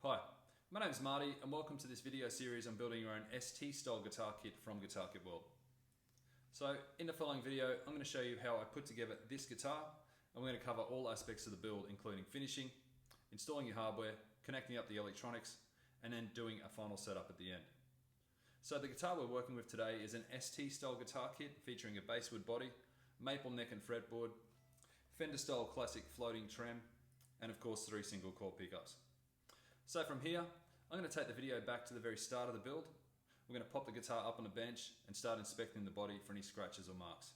Hi, my name is Marty and welcome to this video series on building your own ST style guitar kit from Guitar Kit World. So in the following video I'm going to show you how I put together this guitar, and we're going to cover all aspects of the build, including finishing, installing your hardware, connecting up the electronics, and then doing a final setup at the end. So the guitar we're working with today is an ST style guitar kit featuring a basswood body, maple neck and fretboard, Fender style classic floating trem, and of course 3 single coil pickups. So from here, I'm going to take the video back to the very start of the build. We're going to pop the guitar up on the bench and start inspecting the body for any scratches or marks.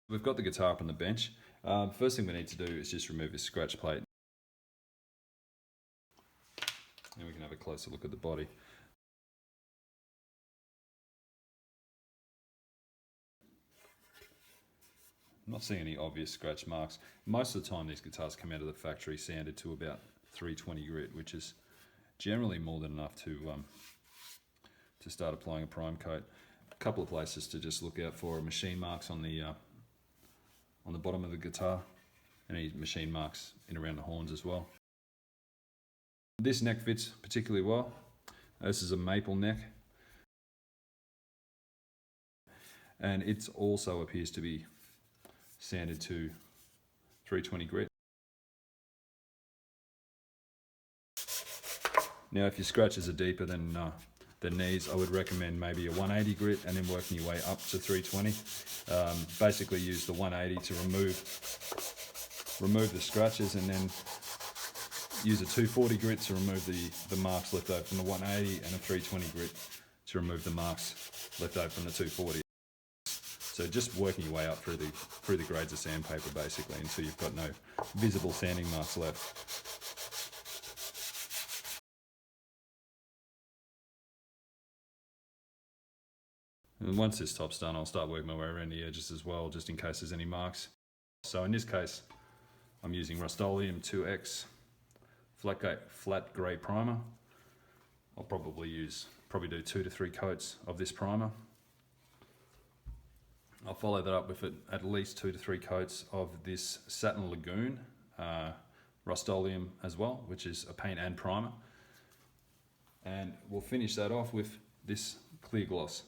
We've got the guitar up on the bench. First thing we need to do is just remove this scratch plate. And we can have a closer look at the body. I'm not seeing any obvious scratch marks. Most of the time these guitars come out of the factory sanded to about 320 grit, which is generally more than enough to start applying a prime coat. A couple of places to just look out for machine marks on the bottom of the guitar, any machine marks in around the horns as well. This neck fits particularly well. This is a maple neck, and it also appears to be sanded to 320 grit. Now if your scratches are deeper than these, I would recommend maybe a 180 grit and then working your way up to 320. Basically use the 180 to remove the scratches, and then use a 240 grit to remove the marks left over from the 180, and a 320 grit to remove the marks left over from the 240. So just working your way up through the grades of sandpaper basically until you've got no visible sanding marks left. And once this top's done, I'll start working my way around the edges as well, just in case there's any marks. So in this case, I'm using Rust-Oleum 2X flat grey primer. I'll probably do 2 to 3 coats of this primer. I'll follow that up with at least 2 to 3 coats of this Satin Lagoon Rust-Oleum as well, which is a paint and primer. And we'll finish that off with this clear gloss,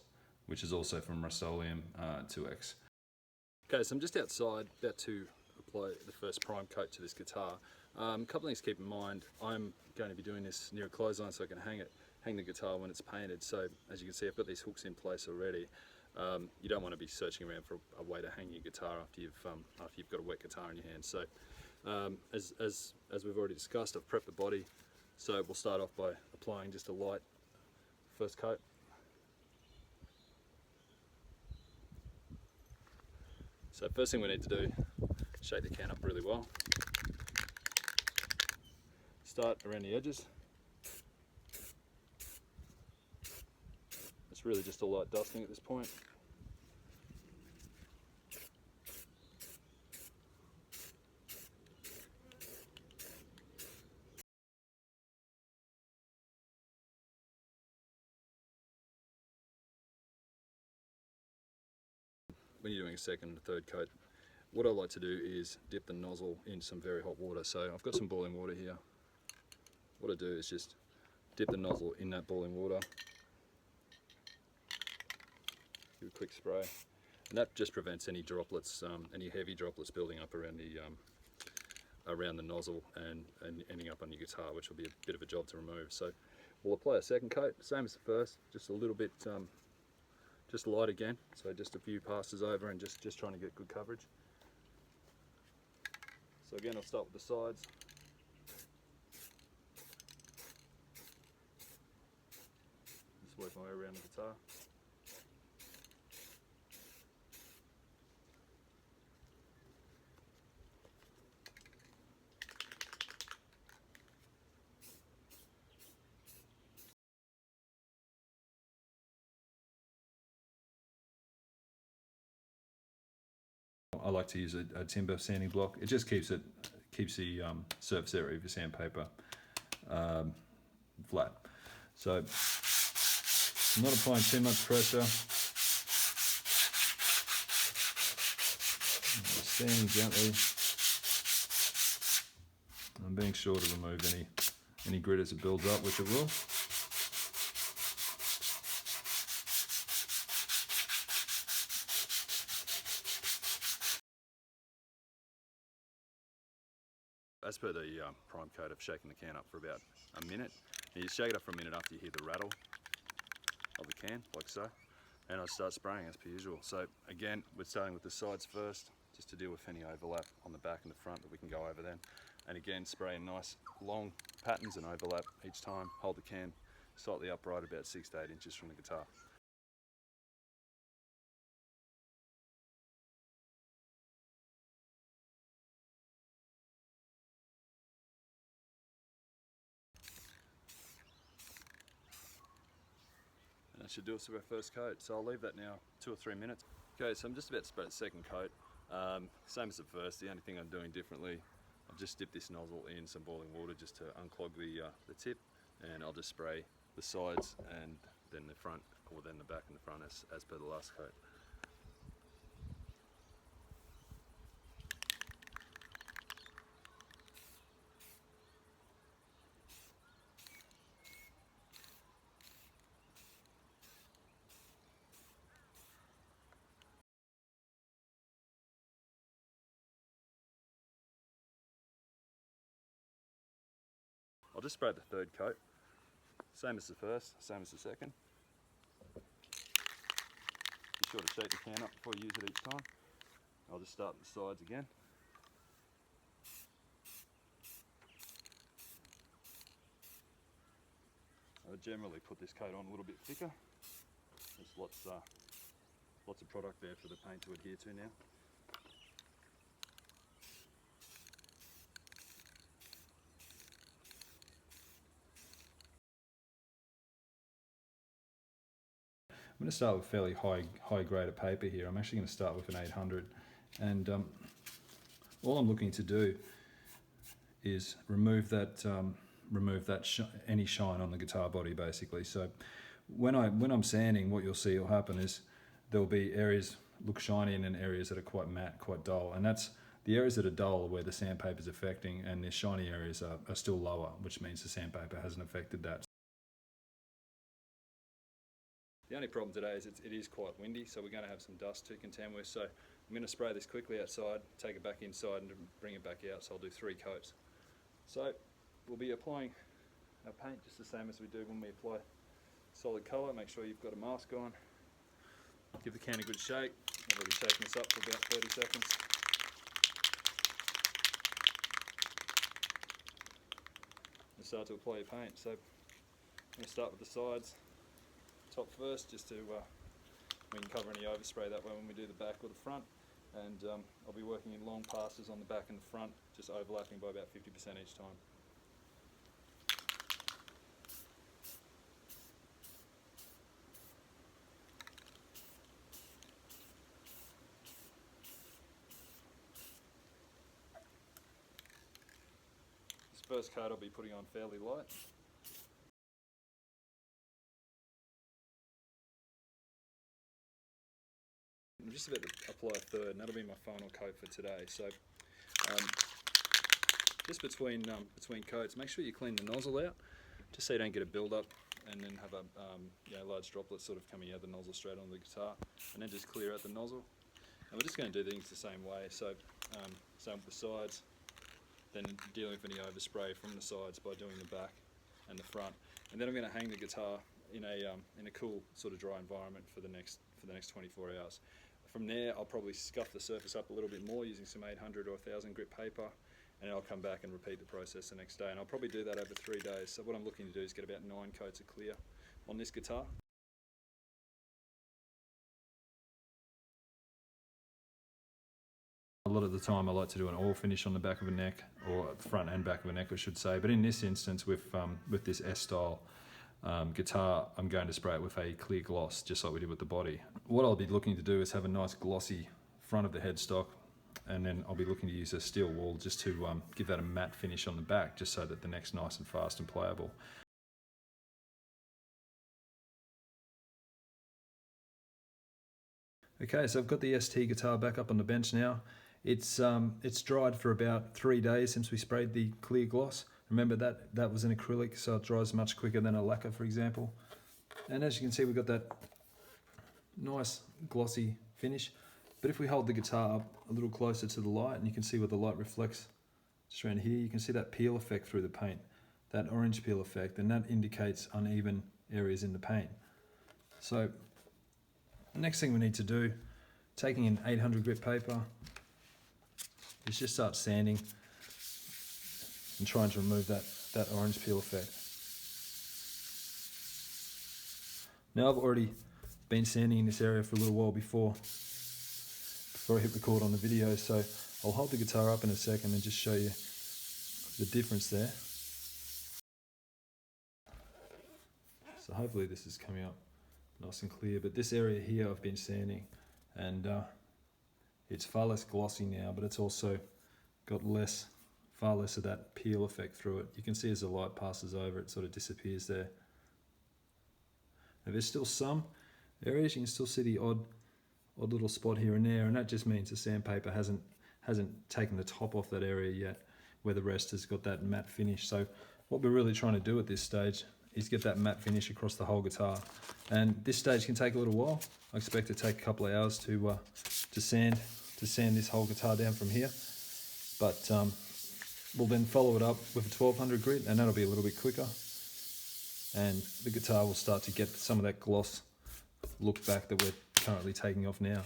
which is also from Rust-Oleum 2X. Okay, so I'm just outside about to apply the first prime coat to this guitar. A couple things to keep in mind. I'm going to be doing this near a clothesline so I can hang the guitar when it's painted. So as you can see, I've got these hooks in place already. You don't want to be searching around for a way to hang your guitar after you've got a wet guitar in your hand. So as we've already discussed, I've prepped the body. So we'll start off by applying just a light first coat. So first thing we need to do, shake the can up really well. Start around the edges. It's really just a light dusting at this point. When you're doing a second and third coat, what I like to do is dip the nozzle in some very hot water. So I've got some boiling water here. What I do is just dip the nozzle in that boiling water, give a quick spray, and that just prevents any droplets, any heavy droplets building up around the nozzle and ending up on your guitar, which will be a bit of a job to remove. So we'll apply a second coat, same as the first, just a little bit. Just light again, so just a few passes over and just trying to get good coverage. So again, I'll start with the sides. Just work my way around the guitar. I like to use a timber sanding block. It just keeps the surface area of your sandpaper flat. So I'm not applying too much pressure. Just sanding gently. I'm being sure to remove any grit as it builds up, which it will. As per the prime coat, I've shaken the can up for about a minute. And you shake it up for a minute after you hear the rattle of the can, like so. And I'll start spraying as per usual. So again, we're starting with the sides first, just to deal with any overlap on the back and the front that we can go over then. And again, spray in nice long patterns and overlap each time. Hold the can slightly upright, about 6 to 8 inches from the guitar. And that should do us for our first coat. So I'll leave that now 2 or 3 minutes. Okay, so I'm just about to spray the second coat. Same as the first, the only thing I'm doing differently, I've just dipped this nozzle in some boiling water just to unclog the tip, and I'll just spray the sides and then the front, or then the back and the front as per the last coat. I'll just spray the third coat, same as the first, same as the second. Be sure to shake the can up before you use it each time. I'll just start with the sides again. I would generally put this coat on a little bit thicker. There's lots of product there for the paint to adhere to now. I'm going to start with fairly high grade of paper here. I'm actually going to start with an 800, and all I'm looking to do is remove any shine on the guitar body, basically. So when I'm sanding, what you'll see will happen is there'll be areas look shiny and then areas that are quite matte, quite dull, and that's the areas that are dull where the sandpaper is affecting, and the shiny areas are still lower, which means the sandpaper hasn't affected that. The only problem today is it is quite windy, so we're going to have some dust to contend with. So I'm going to spray this quickly outside, take it back inside and bring it back out. So I'll do 3 coats. So we'll be applying our paint just the same as we do when we apply solid colour. Make sure you've got a mask on. Give the can a good shake. I've already shaken this up for about 30 seconds. And start to apply your paint. So I'm going to start with the sides. Top first, just to we can cover any overspray that way when we do the back or the front, and I'll be working in long passes on the back and the front, just overlapping by about 50% each time. This first coat I'll be putting on fairly light. I'm just about to apply a third, and that'll be my final coat for today. So just between coats, make sure you clean the nozzle out, just so you don't get a build-up and then have a large droplets sort of coming out of the nozzle straight onto the guitar, and then just clear out the nozzle. And we're just going to do things the same way. So same with the sides, then dealing with any overspray from the sides by doing the back and the front, and then I'm going to hang the guitar in a cool sort of dry environment for the next 24 hours. From there, I'll probably scuff the surface up a little bit more using some 800 or 1000 grit paper, and I'll come back and repeat the process the next day. And I'll probably do that over 3 days. So what I'm looking to do is get about 9 coats of clear on this guitar. A lot of the time I like to do an oil finish on the back of a neck, or front and back of a neck I should say, but in this instance with this S-style guitar, I'm going to spray it with a clear gloss, just like we did with the body. What I'll be looking to do is have a nice glossy front of the headstock, and then I'll be looking to use a steel wool just to give that a matte finish on the back, just so that the neck's nice and fast and playable. Okay, so I've got the ST guitar back up on the bench now. It's dried for about 3 days since we sprayed the clear gloss, Remember that was an acrylic, so it dries much quicker than a lacquer, for example. And as you can see, we've got that nice glossy finish. But if we hold the guitar up a little closer to the light, and you can see where the light reflects just around here, you can see that peel effect through the paint, that orange peel effect, and that indicates uneven areas in the paint. So the next thing we need to do, taking an 800 grit paper, is just start sanding and trying to remove that orange peel effect. Now I've already been sanding in this area for a little while before I hit record on the video, so I'll hold the guitar up in a second and just show you the difference there. So hopefully this is coming up nice and clear, but this area here I've been sanding, and it's far less glossy now, but it's also got far less of that peel effect through it. You can see as the light passes over, it sort of disappears there. Now there's still some areas, you can still see the odd little spot here and there, and that just means the sandpaper hasn't taken the top off that area yet, where the rest has got that matte finish. So what we're really trying to do at this stage is get that matte finish across the whole guitar, and this stage can take a little while. I expect it to take a couple of hours to sand this whole guitar down from here, but we'll then follow it up with a 1200 grit, and that'll be a little bit quicker, and the guitar will start to get some of that gloss look back that we're currently taking off now.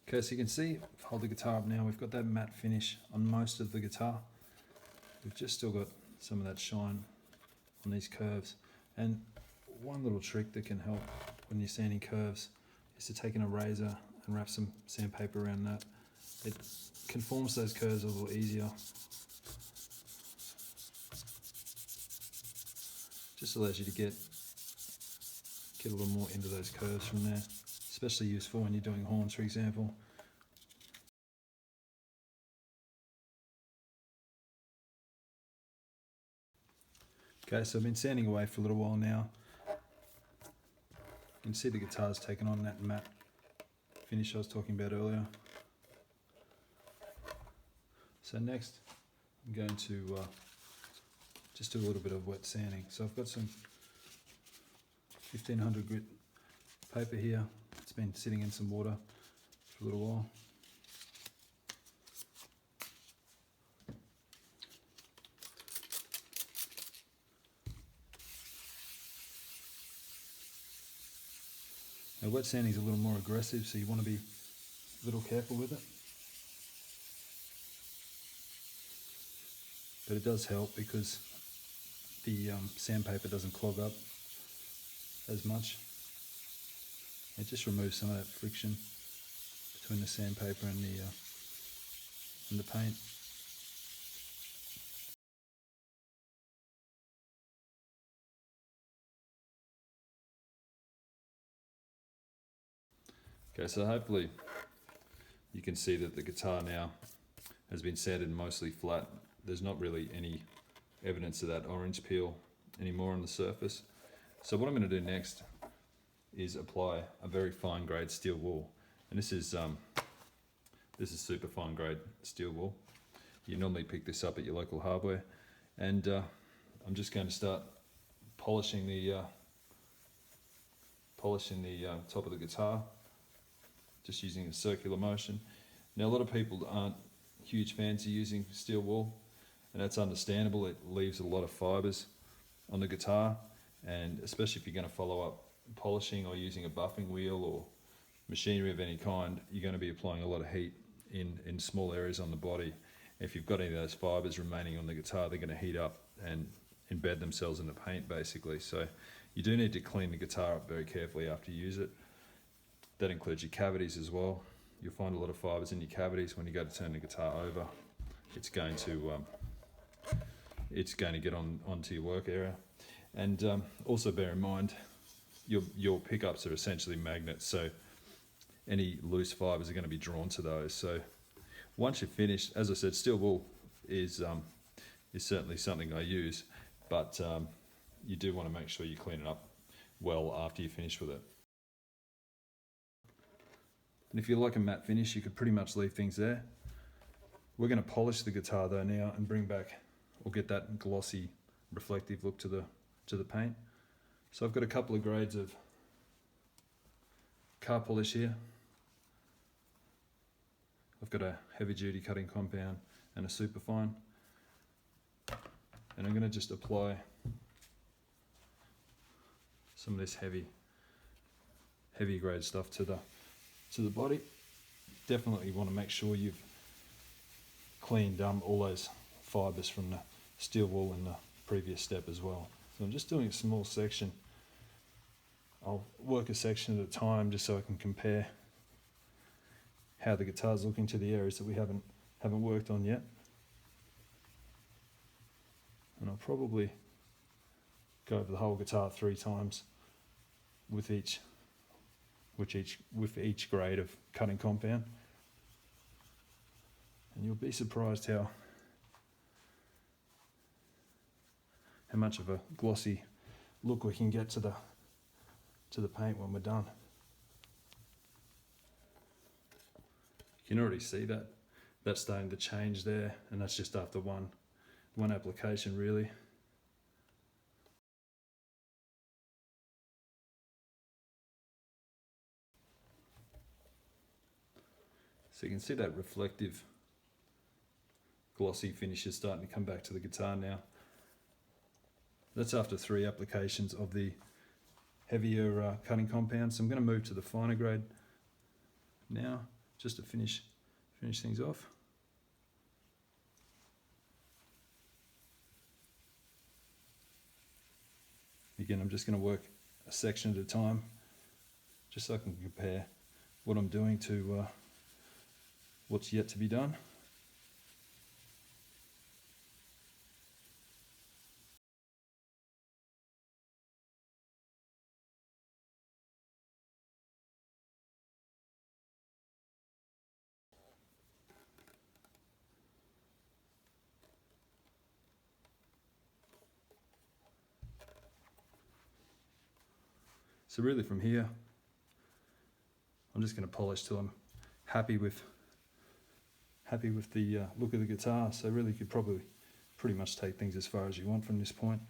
Okay, so you can see, hold the guitar up now, we've got that matte finish on most of the guitar. We've just still got some of that shine on these curves. And one little trick that can help when you're sanding curves is to take an eraser and wrap some sandpaper around that. It conforms those curves a little easier. Just allows you to get a little more into those curves from there. Especially useful when you're doing horns, for example. Okay, so I've been sanding away for a little while now. You can see the guitar's taken on that matte finish I was talking about earlier. So next, I'm going to just do a little bit of wet sanding. So I've got some 1500 grit paper here. It's been sitting in some water for a little while. Now wet sanding is a little more aggressive, so you want to be a little careful with it. But it does help because the sandpaper doesn't clog up as much. It just removes some of that friction between the sandpaper and the paint. Okay, so hopefully you can see that the guitar now has been sanded mostly flat. There's not really any evidence of that orange peel anymore on the surface. So what I'm going to do next is apply a very fine grade steel wool, and this is super fine grade steel wool. You normally pick this up at your local hardware, and I'm just going to start polishing the top of the guitar, just using a circular motion. Now a lot of people aren't huge fans of using steel wool, and that's understandable. It leaves a lot of fibers on the guitar, and especially if you're going to follow up polishing or using a buffing wheel or machinery of any kind, you're going to be applying a lot of heat in small areas on the body. If you've got any of those fibers remaining on the guitar, they're going to heat up and embed themselves in the paint basically. So you do need to clean the guitar up very carefully after you use it. That includes your cavities as well. You'll find a lot of fibers in your cavities when you go to turn the guitar over. It's going to get onto your work area. And also bear in mind, your pickups are essentially magnets, so any loose fibers are going to be drawn to those. So once you're finished, as I said, steel wool is certainly something I use, but you do want to make sure you clean it up well after you finish with it. And if you like a matte finish, you could pretty much leave things there. We're going to polish the guitar though now and bring back, or get that glossy, reflective look to the paint. So I've got a couple of grades of car polish here. I've got a heavy duty cutting compound and a superfine. And I'm going to just apply some of this heavy grade stuff to the body. Definitely want to make sure you've cleaned all those fibers from the steel wool in the previous step as well. So I'm just doing a small section. I'll work a section at a time just so I can compare how the guitar's looking to the areas that we haven't worked on yet. And I'll probably go over the whole guitar 3 times with each grade of cutting compound. And you'll be surprised how much of a glossy look we can get to the paint when we're done. You can already see that that's starting to change there, and that's just after one application really. So you can see that reflective glossy finish is starting to come back to the guitar now. That's after 3 applications of the heavier cutting compound. So I'm going to move to the finer grade now, just to finish things off. Again, I'm just going to work a section at a time, just so I can compare what I'm doing to what's yet to be done. So really from here, I'm just going to polish till I'm happy with the look of the guitar. So really you could probably pretty much take things as far as you want from this point.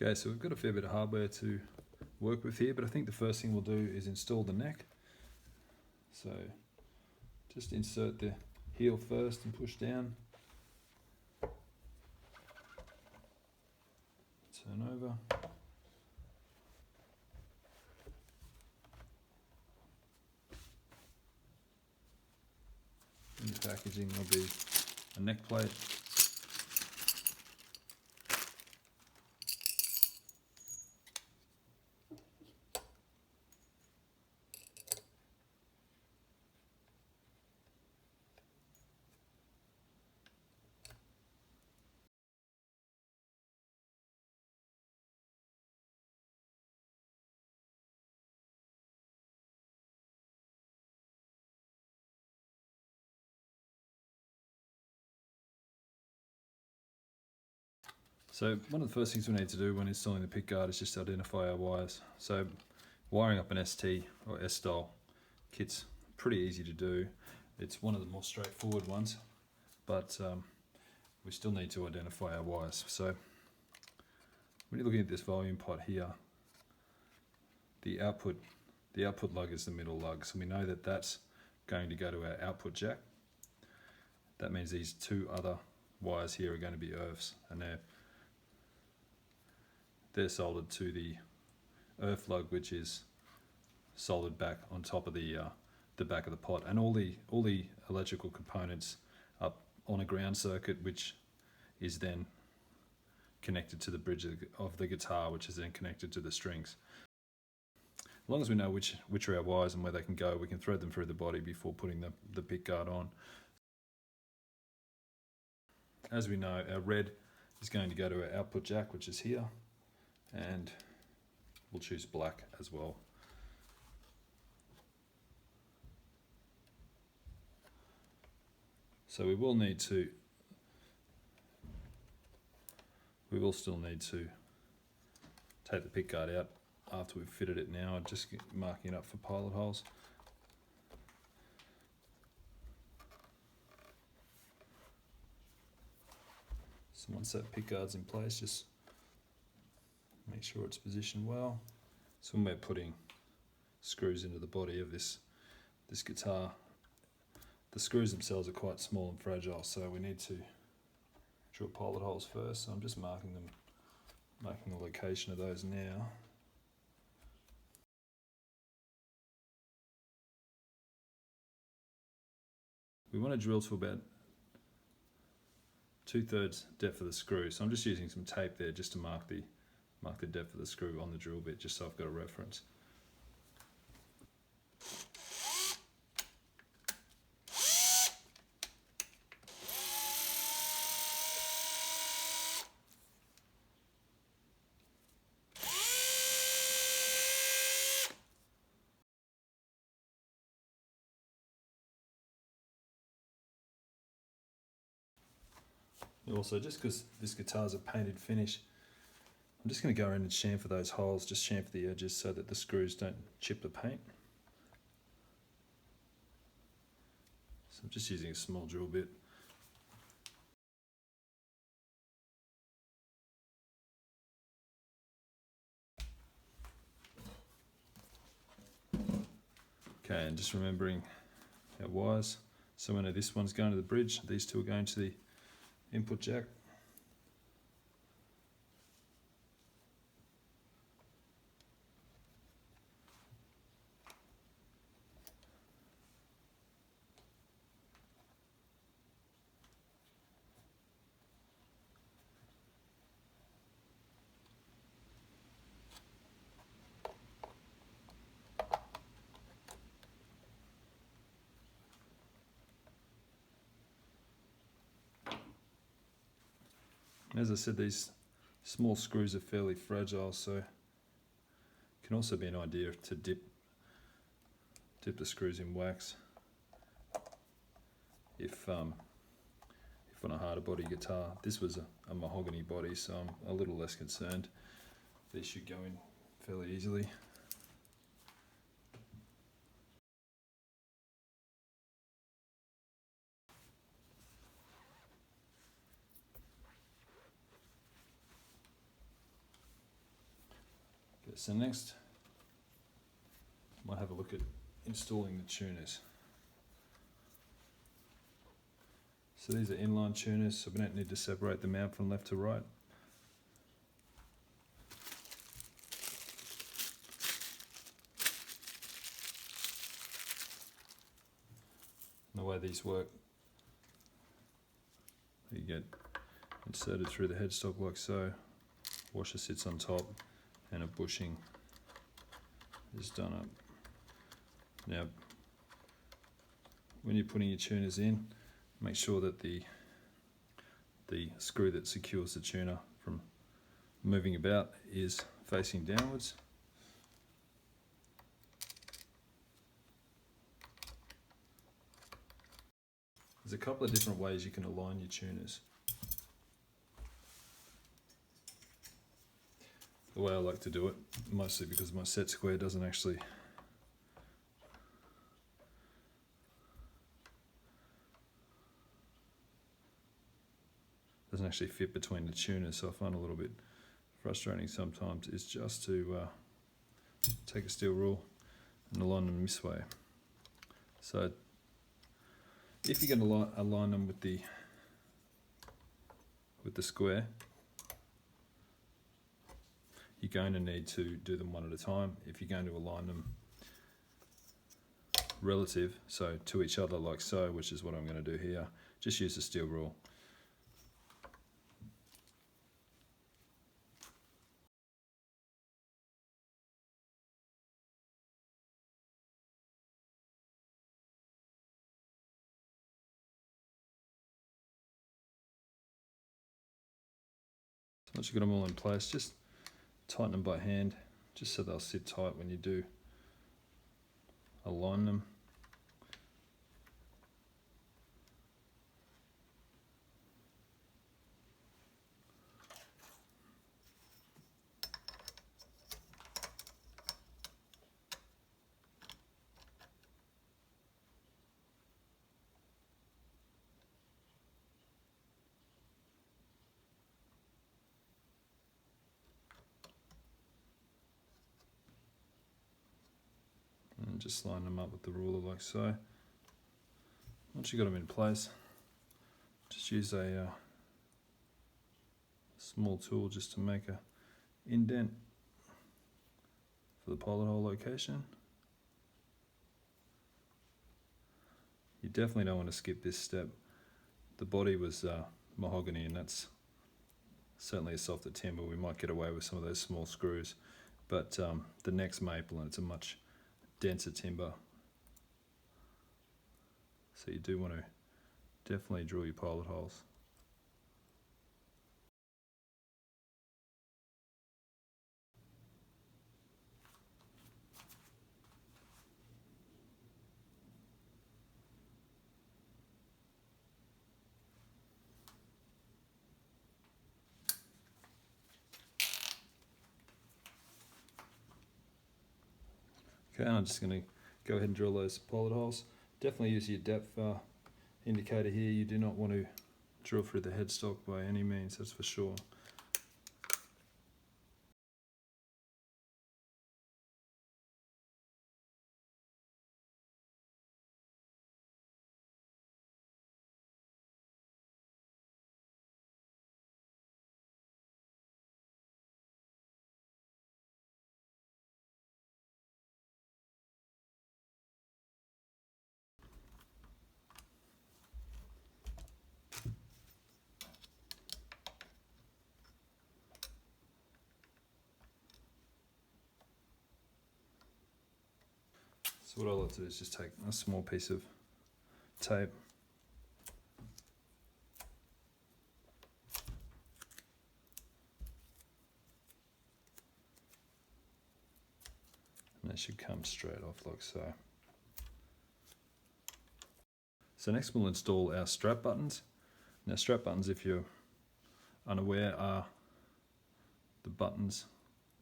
Okay, so we've got a fair bit of hardware to work with here, but I think the first thing we'll do is install the neck. So just insert the heel first and push down. Turn over. In the packaging there'll be a neck plate. So one of the first things we need to do when installing the pickguard is just identify our wires. So wiring up an ST or S-style kit's pretty easy to do. It's one of the more straightforward ones, but we still need to identify our wires. So when you're looking at this volume pot here, the output lug is the middle lug, so we know that that's going to go to our output jack. That means these 2 other wires here are going to be earths, and they're soldered to the earth lug, which is soldered back on top of the back of the pot, and all the electrical components up on a ground circuit, which is then connected to the bridge of the guitar, which is then connected to the strings. As long as we know which are our wires and where they can go, we can thread them through the body before putting the pickguard on. as we know, our red is going to go to our output jack, which is here, and we'll choose black as well. So we will still need to take the pick guard out after we've fitted it now. I'm just marking it up for pilot holes. So once that pick guard's in place, just make sure it's positioned well. So when we're putting screws into the body of this guitar, the screws themselves are quite small and fragile, so we need to drill pilot holes first. So I'm just marking the location of those now. We want to drill to about 2/3 depth of the screw, so I'm just using some tape there just to mark the depth of the screw on the drill bit, just so I've got a reference. Also, just because this guitar's a painted finish, I'm just going to go around and chamfer those holes, just chamfer the edges so that the screws don't chip the paint. So I'm just using a small drill bit. Okay, and just remembering our wires. So we know this one's going to the bridge, these two are going to the input jack. As I said, these small screws are fairly fragile, so it can also be an idea to dip the screws in wax. If on a harder body guitar, this was a mahogany body, so I'm a little less concerned. These should go in fairly easily. Okay, so next, I might have a look at installing the tuners. So these are inline tuners, so we don't need to separate them out from left to right. And the way these work, you get inserted through the headstock like so, washer sits on top, and a bushing is done up. Now, when you're putting your tuners in, make sure that the screw that secures the tuner from moving about is facing downwards. There's a couple of different ways you can align your tuners. The way I like to do it, mostly because my set square doesn't actually fit between the tuners, so I find it a little bit frustrating sometimes, is just to take a steel rule and align them this way. So if you're going to align them with the square, you're going to need to do them one at a time. If you're going to align them relative, so to each other like so, which is what I'm going to do here, just use the steel rule. Once you've got them all in place, just tighten them by hand, just so they'll sit tight when you do align them. And just line them up with the ruler like so. Once you've got them in place, just use a small tool just to make a indent for the pilot hole location. You definitely don't want to skip this step. The body was mahogany, and that's certainly a softer timber. We might get away with some of those small screws, but the neck's maple and it's a much denser timber. So you do want to definitely drill your pilot holes. Okay, I'm just going to go ahead and drill those pilot holes. Definitely use your depth indicator here. You do not want to drill through the headstock by any means, that's for sure. So what I like to do is just take a small piece of tape, and that should come straight off like so. So next we'll install our strap buttons. Now strap buttons, if you're unaware, are the buttons,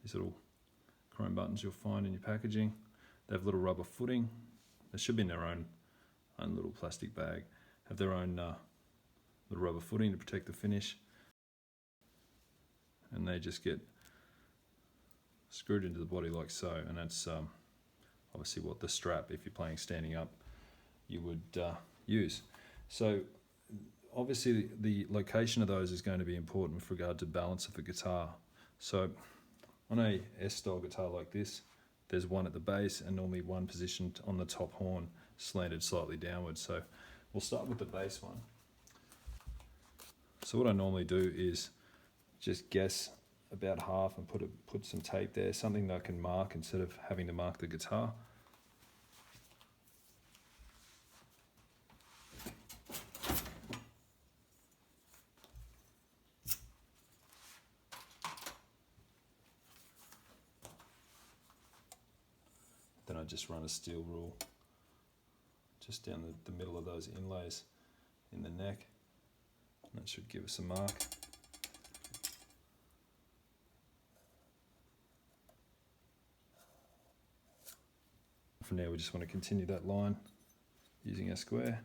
these little chrome buttons you'll find in your packaging. They have little rubber footing. They should be in their own little plastic bag. Have their own little rubber footing to protect the finish. And they just get screwed into the body like so. And that's obviously what the strap, if you're playing standing up, you would use. So obviously the location of those is going to be important with regard to balance of the guitar. So on a S-style guitar like this, there's one at the base and normally one positioned on the top horn, slanted slightly downwards. So we'll start with the base one. So what I normally do is just guess about half and put some tape there, something that I can mark instead of having to mark the guitar. Then I just run a steel rule just down the middle of those inlays in the neck. And that should give us a mark. From there we just want to continue that line using our square.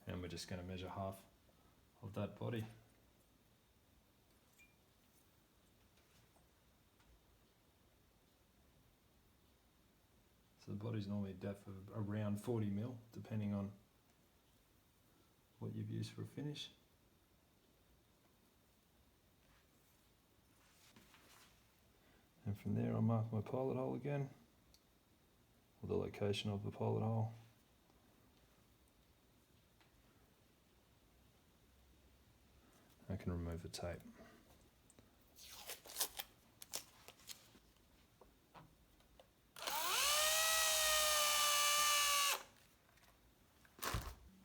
And we're just going to measure half of that body. So the body's normally a depth of around 40 mil, depending on what you've used for a finish. And from there I'll mark my pilot hole again, or the location of the pilot hole. can remove the tape.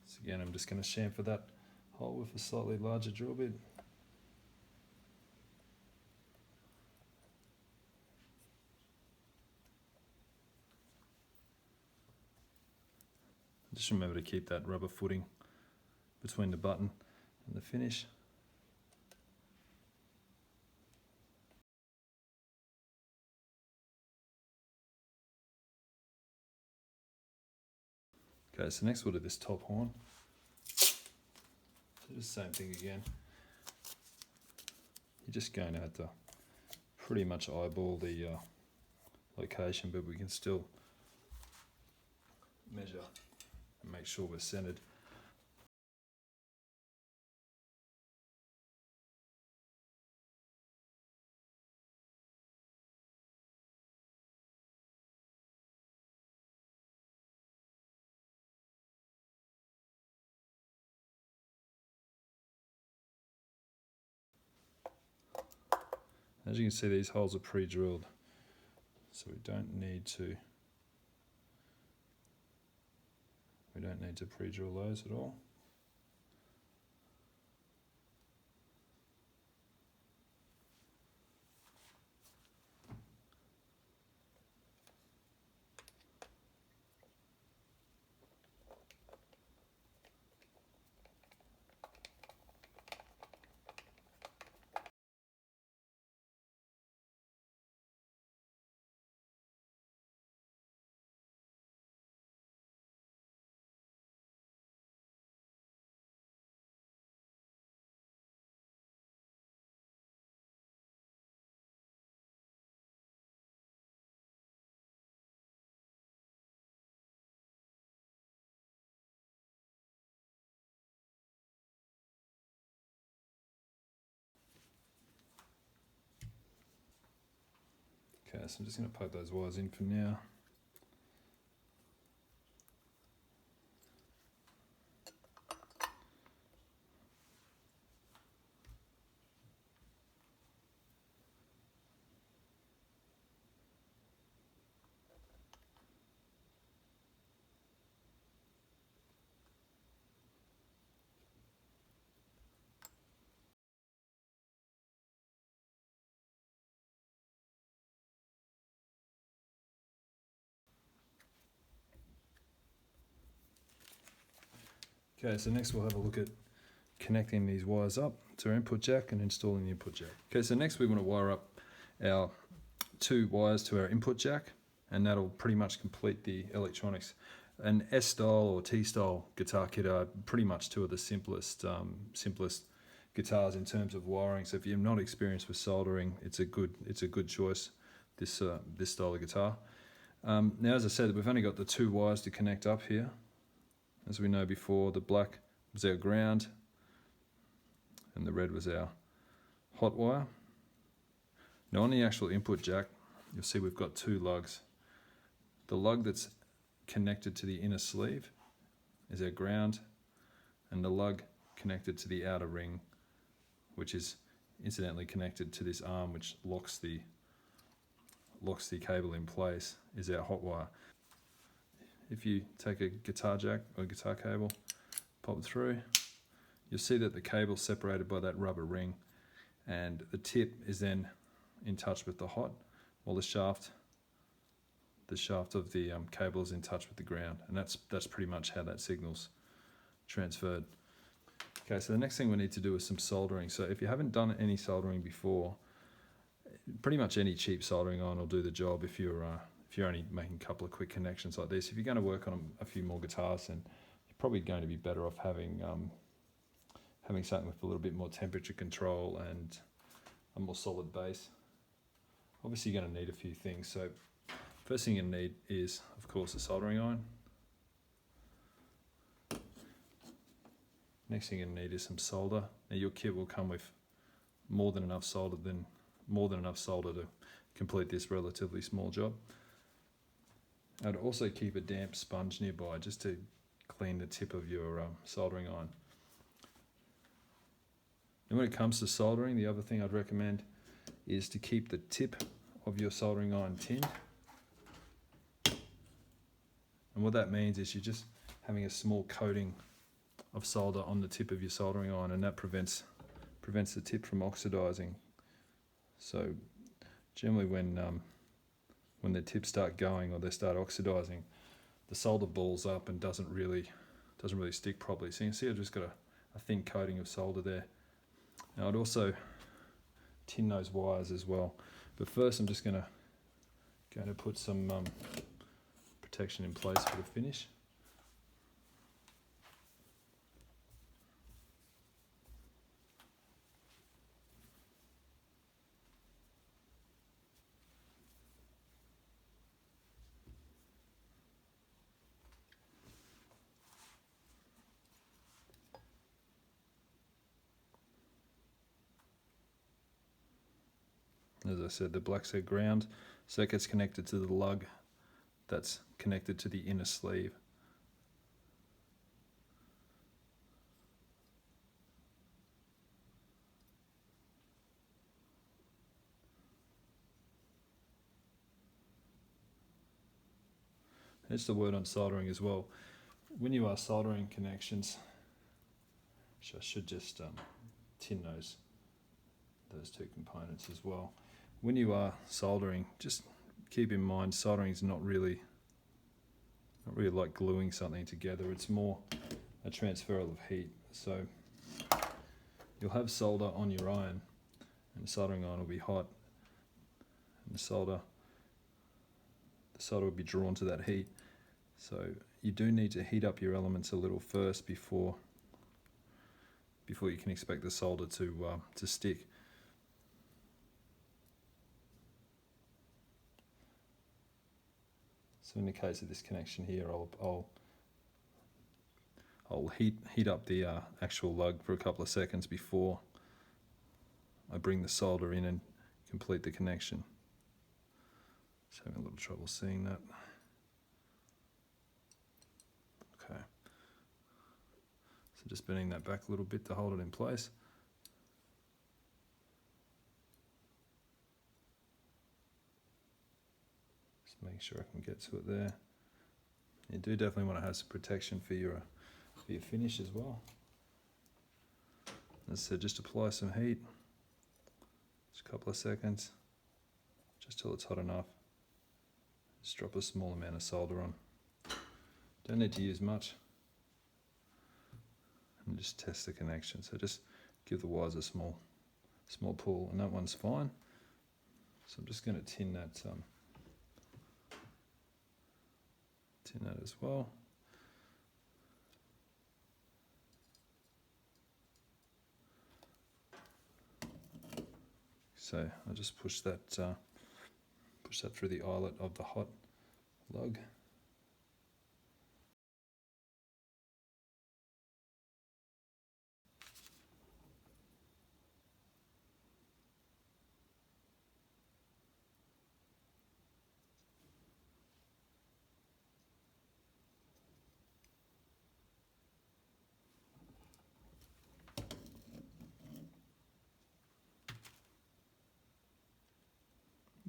So again, I'm just going to chamfer that hole with a slightly larger drill bit. Just remember to keep that rubber footing between the button and the finish. Okay, so next we'll do this top horn. So just the same thing again. You're just going to have to pretty much eyeball the location, but we can still measure and make sure we're centered. As you can see, these holes are pre-drilled, so we don't need to pre-drill those at all. Okay, so I'm just going to poke those wires in for now. Okay, so next we'll have a look at connecting these wires up to our input jack and installing the input jack. Okay, so next we want to wire up our 2 wires to our input jack, and that'll pretty much complete the electronics. An S-style or T-style guitar kit are pretty much 2 of the simplest guitars in terms of wiring. So if you're not experienced with soldering, it's a good choice, this style of guitar. Now, as I said, we've only got the 2 wires to connect up here. As we know before, the black was our ground and the red was our hot wire. Now on the actual input jack, you'll see we've got 2 lugs. The lug that's connected to the inner sleeve is our ground, and the lug connected to the outer ring, which is incidentally connected to this arm which locks the cable in place, is our hot wire. If you take a guitar jack or a guitar cable, pop it through, you'll see that the cable's separated by that rubber ring, and the tip is then in touch with the hot, while the shaft of the cable is in touch with the ground, and that's pretty much how that signal's transferred. Okay, so the next thing we need to do is some soldering. So if you haven't done any soldering before, pretty much any cheap soldering iron will do the job if you're only making a couple of quick connections like this. If you're going to work on a few more guitars, then you're probably going to be better off having something with a little bit more temperature control and a more solid base. Obviously you're going to need a few things. So first thing you need is, of course, a soldering iron. Next thing you need is some solder. Now your kit will come with more than enough solder to complete this relatively small job. I'd also keep a damp sponge nearby just to clean the tip of your soldering iron. And when it comes to soldering, the other thing I'd recommend is to keep the tip of your soldering iron tinned. And what that means is you're just having a small coating of solder on the tip of your soldering iron, and that prevents the tip from oxidizing. So generally when the tips start going or they start oxidizing, the solder balls up and doesn't really stick properly. So you can see I've just got a thin coating of solder there. Now I'd also tin those wires as well, but first I'm just going to put some protection in place for the finish. As I said, the black's their ground, so it gets connected to the lug that's connected to the inner sleeve. That's the word on soldering as well. When you are soldering connections, I should just tin those two components as well. When you are soldering, just keep in mind soldering is not really like gluing something together. It's more a transfer of heat. So you'll have solder on your iron, and the soldering iron will be hot, and the solder will be drawn to that heat. So you do need to heat up your elements a little first before you can expect the solder to stick. So in the case of this connection here, I'll heat up the actual lug for a couple of seconds before I bring the solder in and complete the connection. Just having a little trouble seeing that. Okay. So just bending that back a little bit to hold it in place. Just make sure I can get to it there. You do definitely want to have some protection for your finish as well. As I said, just apply some heat, just a couple of seconds, just till it's hot enough. Just drop a small amount of solder on. Don't need to use much. And just test the connection. So just give the wires a small pull, and that one's fine. So I'm just going to tin that as well. So I'll just push that through the eyelet of the hot lug.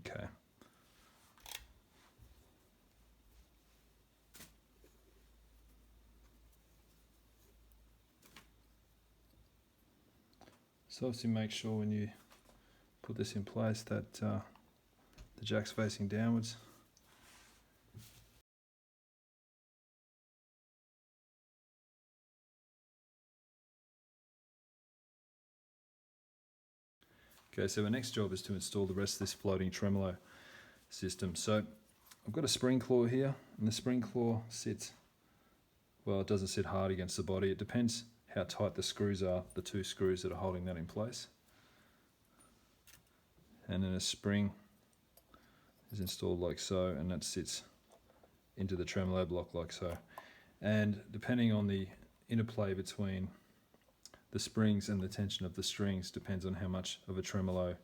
Okay. So obviously make sure when you put this in place that the jack's facing downwards. Okay, so our next job is to install the rest of this floating tremolo system. So I've got a spring claw here, and the spring claw sits, well, it doesn't sit hard against the body. It depends how tight the screws are, the two screws that are holding that in place. And then a spring is installed like so, and that sits into the tremolo block like so. And depending on the interplay between the springs and the tension of the strings depends on how much of a tremolo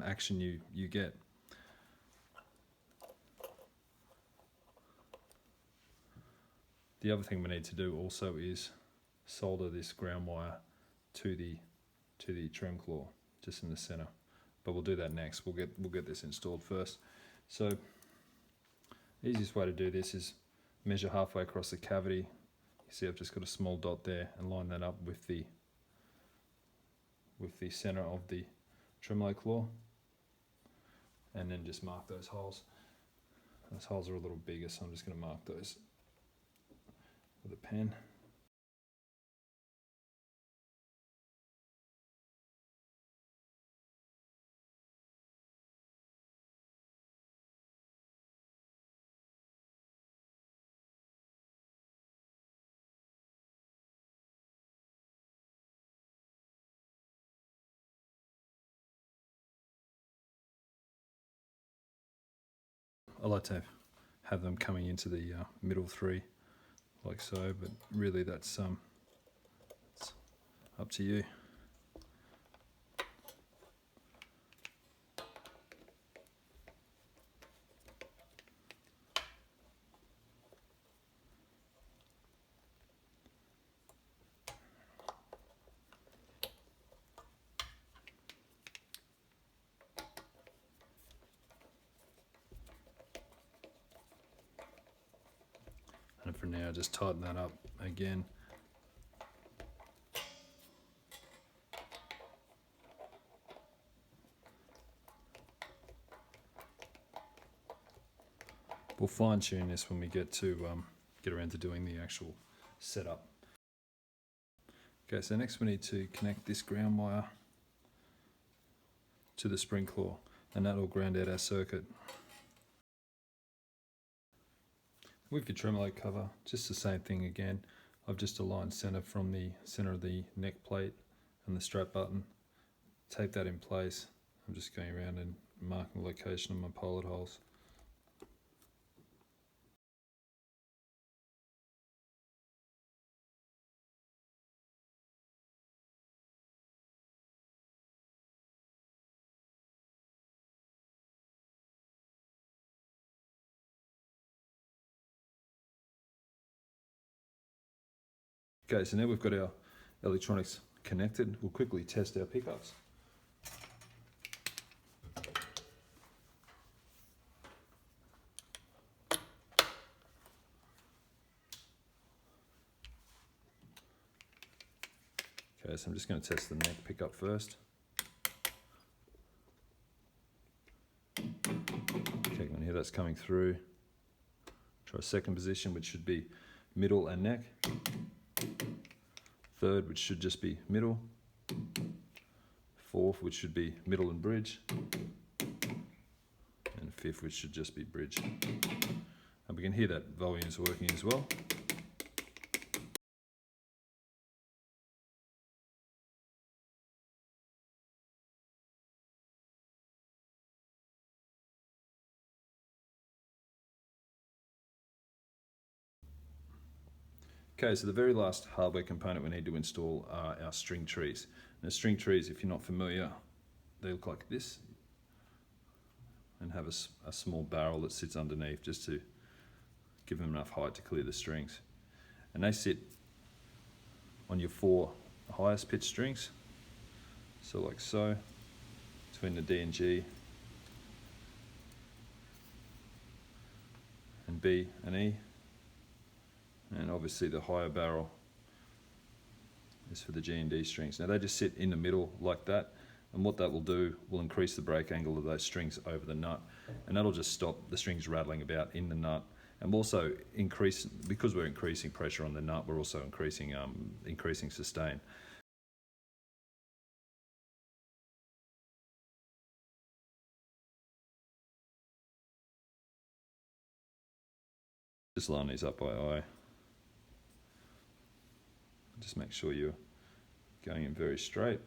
action you get. The other thing we need to do also is solder this ground wire to the to the trem claw, just in the center. But we'll do that next. We'll get this installed first. So the easiest way to do this is measure halfway across the cavity. You see I've just got a small dot there, and line that up with the center of the tremolo claw, and then just mark those holes. Those holes are a little bigger, so I'm just going to mark those with a pen. I like to have them coming into the middle three, like so, but really that's it's up to you. And for now, just tighten that up again. We'll fine tune this when we get around to doing the actual setup. Okay, so next we need to connect this ground wire to the spring claw, and that will ground out our circuit. With your tremolo cover, just the same thing again. I've just aligned center from the center of the neck plate and the strap button. Tape that in place. I'm just going around and marking the location of my pilot holes. Okay, so now we've got our electronics connected. We'll quickly test our pickups. Okay, so I'm just going to test the neck pickup first. Okay, you can hear that's coming through. Try second position, which should be middle and neck. Third, which should just be middle. Fourth, which should be middle and bridge. And fifth, which should just be bridge. And we can hear that volume is working as well. Okay, so the very last hardware component we need to install are our string trees. Now, string trees, if you're not familiar, they look like this and have a small barrel that sits underneath just to give them enough height to clear the strings. And they sit on your 4 highest pitch strings, so like so, between the D and G and B and E. And obviously the higher barrel is for the G and D strings. Now they just sit in the middle like that, and what that will do will increase the break angle of those strings over the nut, and that'll just stop the strings rattling about in the nut. And also increase, because we're increasing pressure on the nut, we're also increasing sustain. Just line these up by eye. Just make sure you're going in very straight.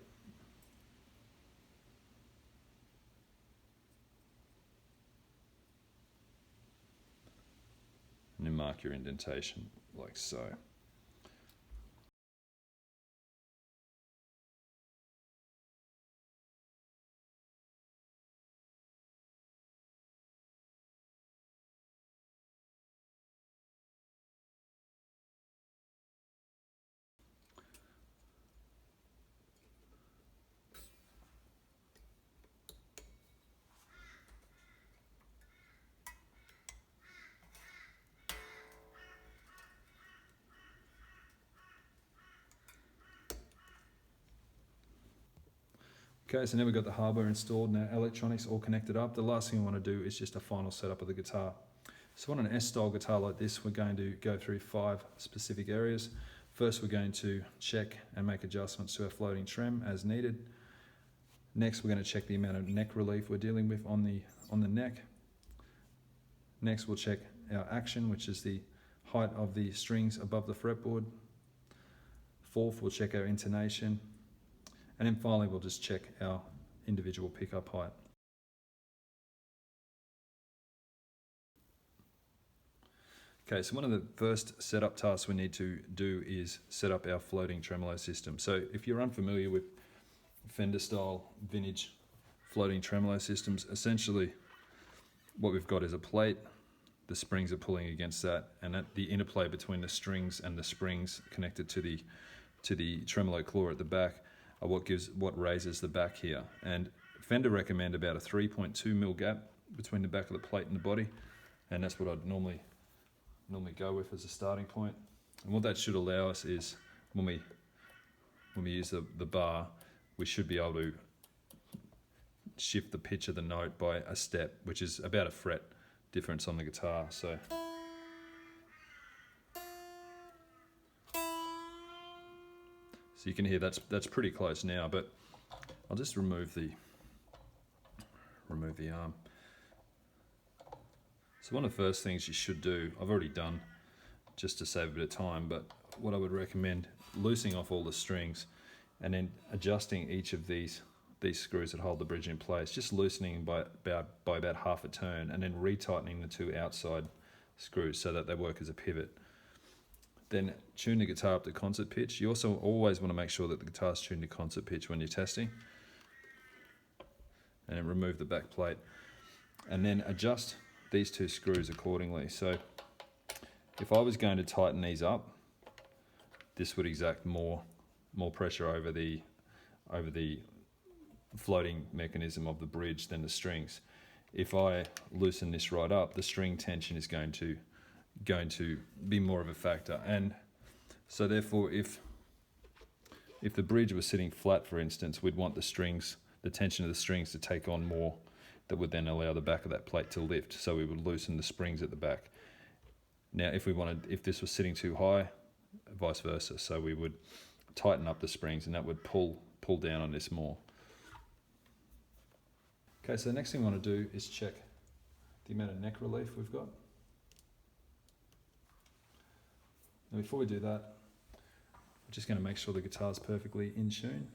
And then mark your indentation like so. Okay, so now we've got the hardware installed and our electronics all connected up. The last thing I want to do is just a final setup of the guitar. So on an S-style guitar like this, we're going to go through 5 specific areas. First, we're going to check and make adjustments to our floating trem as needed. Next, we're going to check the amount of neck relief we're dealing with on the neck. Next, we'll check our action, which is the height of the strings above the fretboard. Fourth, we'll check our intonation. And then finally, we'll just check our individual pickup height. Okay, so one of the first setup tasks we need to do is set up our floating tremolo system. So if you're unfamiliar with Fender style vintage floating tremolo systems, essentially what we've got is a plate, the springs are pulling against that, and the interplay between the strings and the springs connected to the tremolo claw at the back are what raises the back here. And Fender recommend about a 3.2mm gap between the back of the plate and the body, and that's what I'd normally go with as a starting point. And what that should allow us is when we use the bar, we should be able to shift the pitch of the note by a step, which is about a fret difference on the guitar. So you can hear that's pretty close now, but I'll just remove the arm. So one of the first things you should do, I've already done just to save a bit of time, but what I would recommend, loosening off all the strings and then adjusting each of these screws that hold the bridge in place, just loosening by about half a turn, and then retightening the 2 outside screws so that they work as a pivot. Then tune the guitar up to concert pitch. You also always want to make sure that the guitar's tuned to concert pitch when you're testing. And then remove the back plate. And then adjust these 2 screws accordingly. So if I was going to tighten these up, this would exact more pressure over the floating mechanism of the bridge than the strings. If I loosen this right up, the string tension is going to be more of a factor. And so therefore, if the bridge was sitting flat, for instance, we'd want the tension of the strings to take on more, that would then allow the back of that plate to lift. So we would loosen the springs at the back. Now, if this was sitting too high, vice versa. So we would tighten up the springs, and that would pull down on this more. Okay, so the next thing we want to do is check the amount of neck relief we've got. Now before we do that, we're just going to make sure the guitar's perfectly in tune.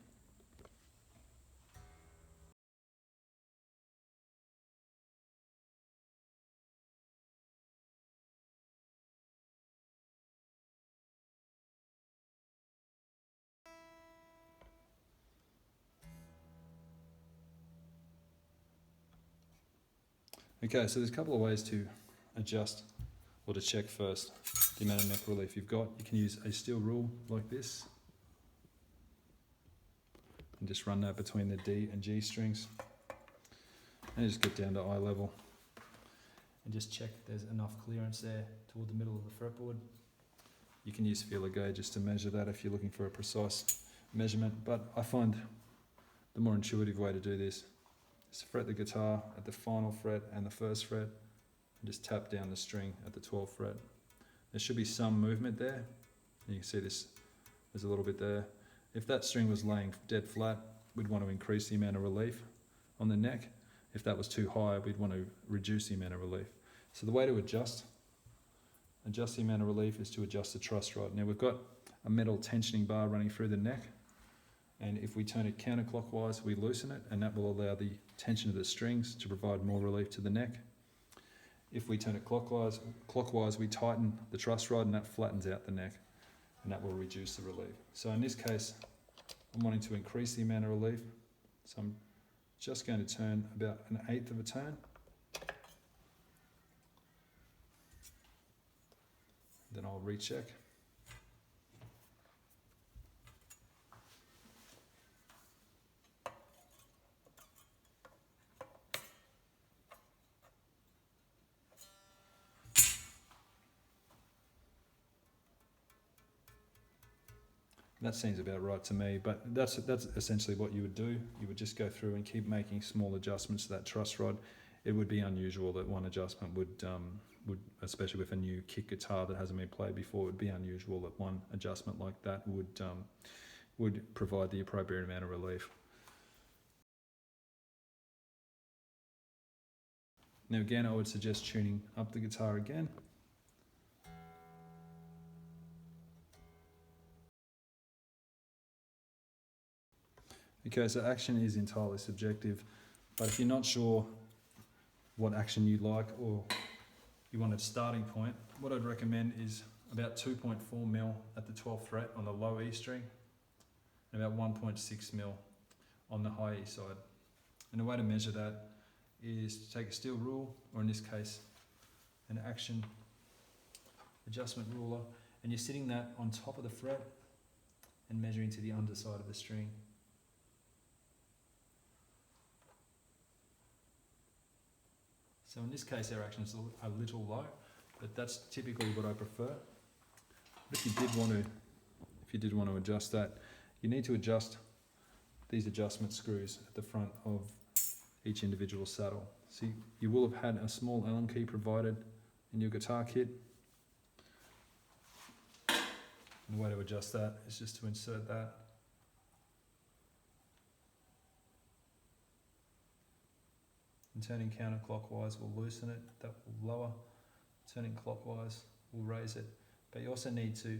Okay, so there's a couple of ways to adjust or to check first the amount of neck relief you've got. You can use a steel rule like this and just run that between the D and G strings, and just get down to eye level and just check if there's enough clearance there toward the middle of the fretboard. You can use feeler gauges to measure that if you're looking for a precise measurement, but I find the more intuitive way to do this is to fret the guitar at the final fret and the first fret, and just tap down the string at the 12th fret. There should be some movement there. You can see there's a little bit there. If that string was laying dead flat, we'd want to increase the amount of relief on the neck. If that was too high, we'd want to reduce the amount of relief. So the way to adjust the amount of relief is to adjust the truss rod. Now we've got a metal tensioning bar running through the neck, and if we turn it counterclockwise, we loosen it, and that will allow the tension of the strings to provide more relief to the neck. If we turn it clockwise, we tighten the truss rod, and that flattens out the neck, and that will reduce the relief. So in this case, I'm wanting to increase the amount of relief, so I'm just going to turn about 1/8 of a turn. Then I'll recheck. That seems about right to me, but that's essentially what you would do. You would just go through and keep making small adjustments to that truss rod. It would be unusual that one adjustment would, especially with a new kick guitar that hasn't been played before, it would be unusual that one adjustment like that would provide the appropriate amount of relief. Now again, I would suggest tuning up the guitar again. Okay, so action is entirely subjective, but if you're not sure what action you like or you want a starting point, what I'd recommend is about 2.4 mil at the 12th fret on the low E string and about 1.6 mil on the high E side. And the way to measure that is to take a steel rule, or in this case, an action adjustment ruler, and you're sitting that on top of the fret and measuring to the underside of the string. So in this case, our action is a little low, but that's typically what I prefer. But if you did want to adjust that, you need to adjust these adjustment screws at the front of each individual saddle. So you will have had a small Allen key provided in your guitar kit. And the way to adjust that is just to insert that. And turning counterclockwise will loosen it, that will lower. Turning clockwise will raise it. But you also need to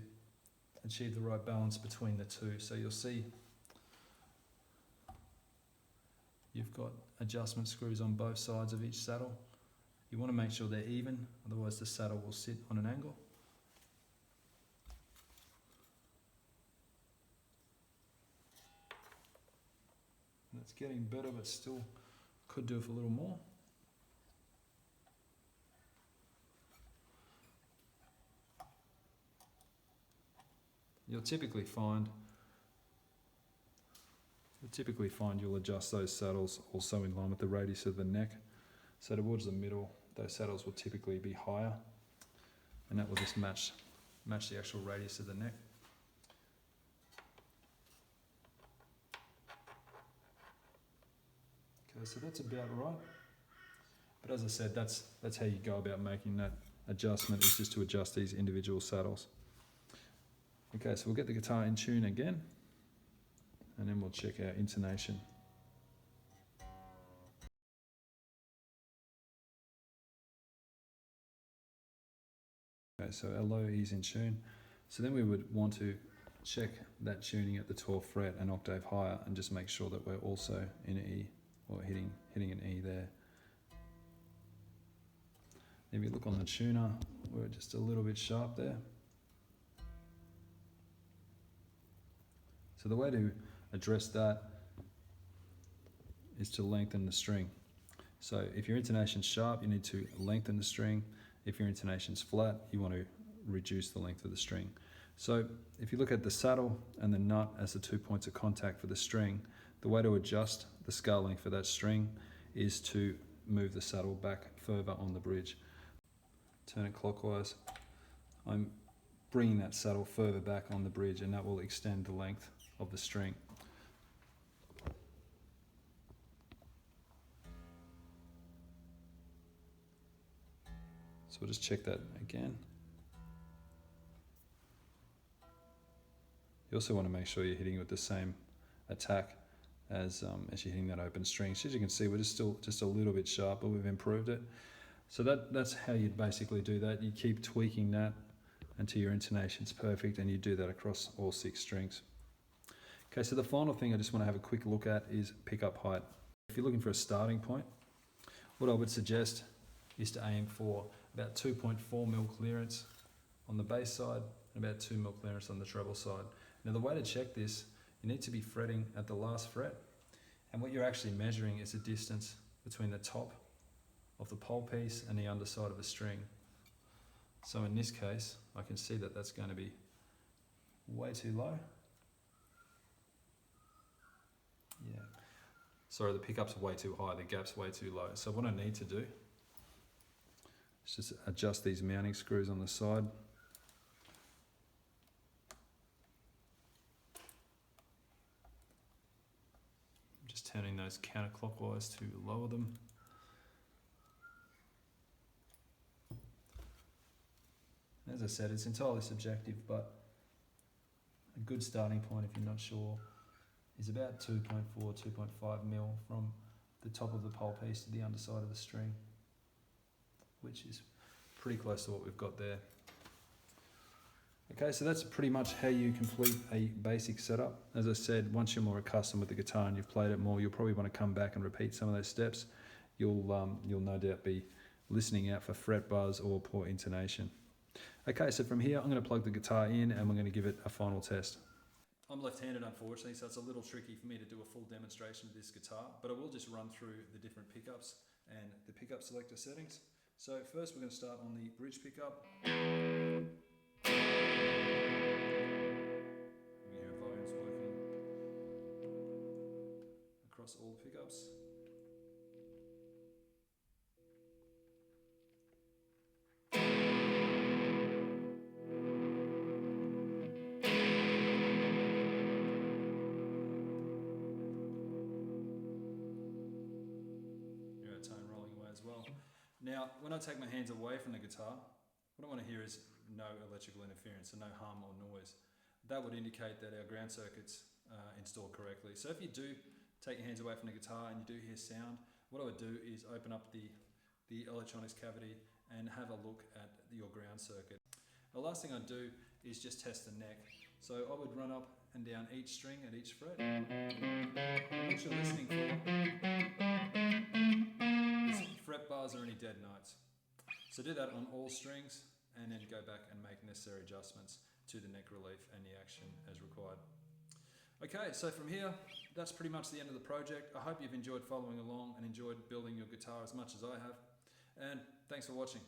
achieve the right balance between the two. So you'll see you've got adjustment screws on both sides of each saddle. You want to make sure they're even, otherwise the saddle will sit on an angle. And it's getting better, but still could do with a little more. You'll typically find you'll adjust those saddles also in line with the radius of the neck. So towards the middle, those saddles will typically be higher, and that will just match the actual radius of the neck. Okay, so that's about right. But as I said, that's how you go about making that adjustment, is just to adjust these individual saddles. Okay, so we'll get the guitar in tune again, and then we'll check our intonation. Okay, so our low E is in tune. So then we would want to check that tuning at the 12th fret an octave higher and just make sure that we're also in E, or hitting an E there. If you look on the tuner, we're just a little bit sharp there. So the way to address that is to lengthen the string. So if your intonation's sharp, you need to lengthen the string. If your intonation's flat, you want to reduce the length of the string. So if you look at the saddle and the nut as the 2 points of contact for the string, the way to adjust the scale length for that string is to move the saddle back further on the bridge. Turn it clockwise. I'm bringing that saddle further back on the bridge, and that will extend the length of the string. So we'll just check that again. You also want to make sure you're hitting with the same attack as you're hitting that open string. So as you can see, we're still just a little bit sharp, but we've improved it. So that's how you'd basically do that. You keep tweaking that until your intonation's perfect, and you do that across all 6 strings. Okay, so the final thing I just want to have a quick look at is pickup height. If you're looking for a starting point, what I would suggest is to aim for about 2.4 mil clearance on the bass side and about 2 mil clearance on the treble side. Now the way to check this, you need to be fretting at the last fret, and what you're actually measuring is the distance between the top of the pole piece and the underside of a string. So in this case, I can see that that's going to be way too low. Yeah. Sorry, the pickup's way too high, the gap's way too low. So what I need to do is just adjust these mounting screws on the side. turning those counterclockwise to lower them. As I said, it's entirely subjective, but a good starting point if you're not sure is about 2.4, 2.5 mil from the top of the pole piece to the underside of the string, which is pretty close to what we've got there. Okay, so that's pretty much how you complete a basic setup. As I said, once you're more accustomed with the guitar and you've played it more, you'll probably want to come back and repeat some of those steps. You'll no doubt be listening out for fret buzz or poor intonation. Okay, so from here I'm going to plug the guitar in and we're going to give it a final test. I'm left-handed, unfortunately, so it's a little tricky for me to do a full demonstration of this guitar, but I will just run through the different pickups and the pickup selector settings. So first we're going to start on the bridge pickup. Volumes working across all the pickups. Tone rolling away as well. Now, when I take my hands away from the guitar, what I want to hear is no electrical interference, so no hum or noise. That would indicate that our ground circuit's installed correctly. So if you do take your hands away from the guitar and you do hear sound, what I would do is open up the electronics cavity and have a look at your ground circuit. The last thing I'd do is just test the neck. So I would run up and down each string at each fret. And what you're listening for is fret bars or any dead notes. So do that on all strings and then go back and make necessary adjustments to the neck relief and the action as required. Okay, so from here, that's pretty much the end of the project. I hope you've enjoyed following along and enjoyed building your guitar as much as I have. And thanks for watching.